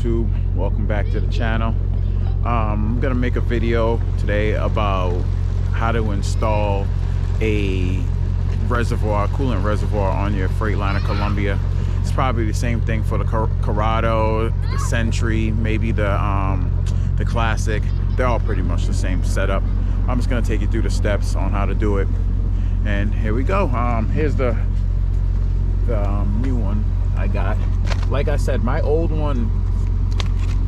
YouTube? Welcome back to the channel. I'm gonna make a video today about how to install a reservoir, coolant reservoir on your Freightliner Columbia. It's probably the same thing for the Corrado, the Sentry, maybe the Classic. They're all pretty much the same setup. I'm just gonna take you through the steps on how to do it. And here we go. Here's the new one I got. Like I said, my old one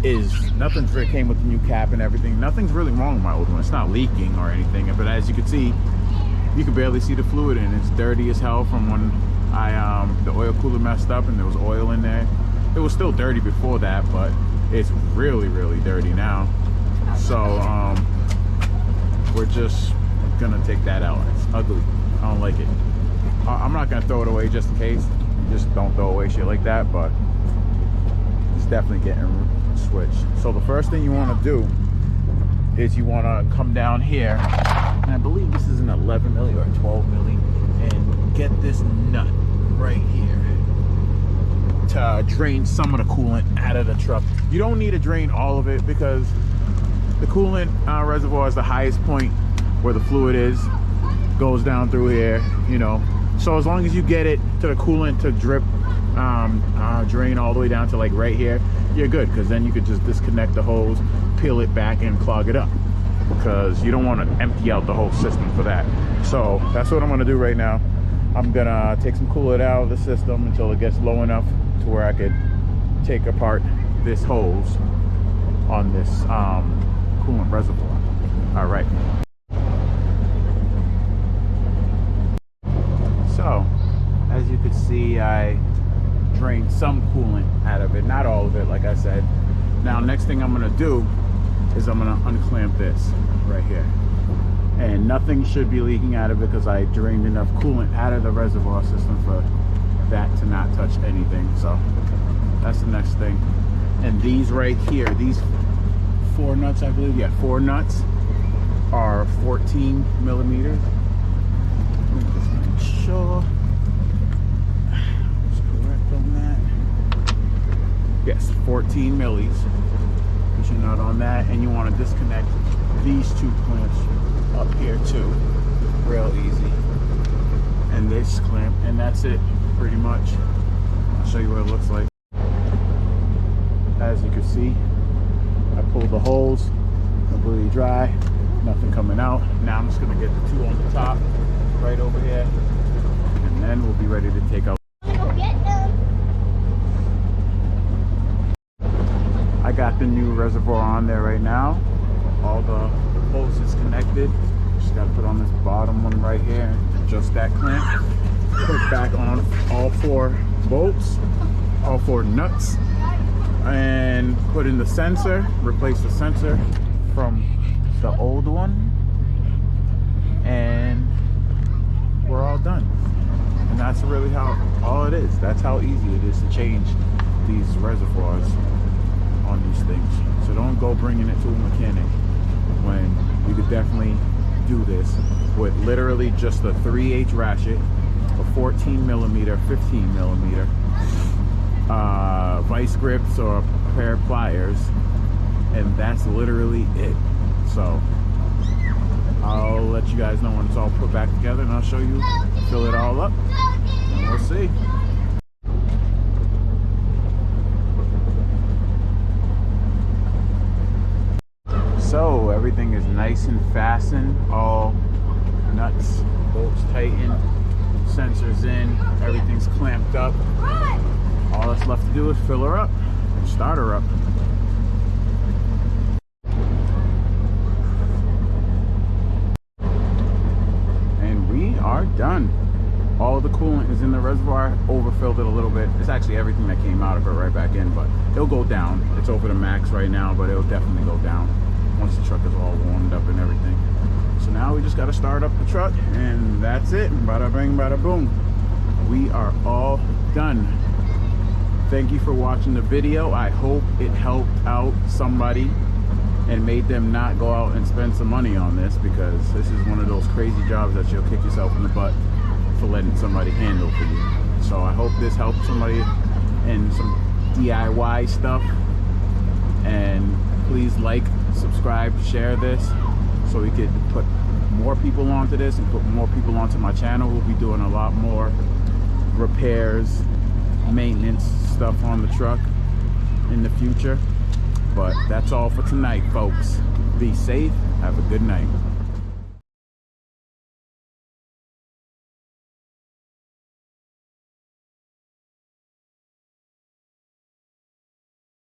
is nothing's really came with the new cap and everything. Nothing's really wrong with my old one. It's not leaking or anything, but as you can see, you can barely see the fluid in it. It's dirty as hell from when the oil cooler messed up and there was oil in there. It was still dirty before that, but it's really dirty now. So we're just gonna take that out. It's ugly. I don't like it. I'm not gonna throw it away just in case. Just don't throw away shit like that, but it's definitely getting switched. So the first thing you want to do is you want to come down here, and I believe this is an 11 milli or 12 milli, and get this nut right here to drain some of the coolant out of the truck. You don't need to drain all of it because the coolant reservoir is the highest point where the fluid is, goes down through here, you know. So as long as you get it to the coolant to drip, drain all the way down to like right here, you're good, because then you could just disconnect the hose, peel it back and clog it up, because you don't want to empty out the whole system for that. So that's what I'm going to do right now. I'm going to take some coolant out of the system until it gets low enough to where I could take apart this hose on this coolant reservoir. All right. So, as you can see, I drained some coolant out of it, not all of it, like I said. Now, next thing I'm gonna do is I'm gonna unclamp this right here. And nothing should be leaking out of it because I drained enough coolant out of the reservoir system for that to not touch anything. So, that's the next thing. And these right here, these 4 nuts, I believe, yeah, 4 nuts are 14 millimeters. Sure, was correct on that. Yes, 14 millis. Put your nut on that, and you want to disconnect these 2 clamps up here too, real easy. And this clamp, and that's it, pretty much. I'll show you what it looks like. As you can see, I pulled the hose, completely dry, nothing coming out. Now I'm just gonna get the 2 on the top, right over here. And then we'll be ready to take out. I got the new reservoir on there right now. All the hoses connected. Just got to put on this bottom one right here. Adjust that clamp. Put it back on all 4 bolts, all 4 nuts, and put in the sensor. Replace the sensor from the old one, and we're all done. And that's really how all it is. That's how easy it is to change these reservoirs on these things. So don't go bringing it to a mechanic when you could definitely do this with literally just a 3/8 ratchet, a 14 millimeter, 15 millimeter, vice grips or a pair of pliers, and that's literally it. So I'll let you guys know when it's all put back together, and I'll show you, fill it all up, and we'll see. So everything is nice and fastened, all nuts, bolts tightened, sensors in, everything's clamped up. All that's left to do is fill her up, start her up. Are done. All the coolant is in the reservoir. Overfilled it a little bit. It's actually everything that came out of it right back in, but it'll go down. It's over the max right now, but it'll definitely go down once the truck is all warmed up and everything. So now we just got to start up the truck, and that's it. Bada bing, bada boom. We are all done. Thank you for watching the video. I hope it helped out somebody and made them not go out and spend some money on this, because this is one of those crazy jobs that you'll kick yourself in the butt for letting somebody handle for you. So I hope this helped somebody in some DIY stuff. And please like, subscribe, share this so we could put more people onto this and put more people onto my channel. We'll be doing a lot more repairs, maintenance stuff on the truck in the future. But that's all for tonight, folks. Be safe. Have a good night.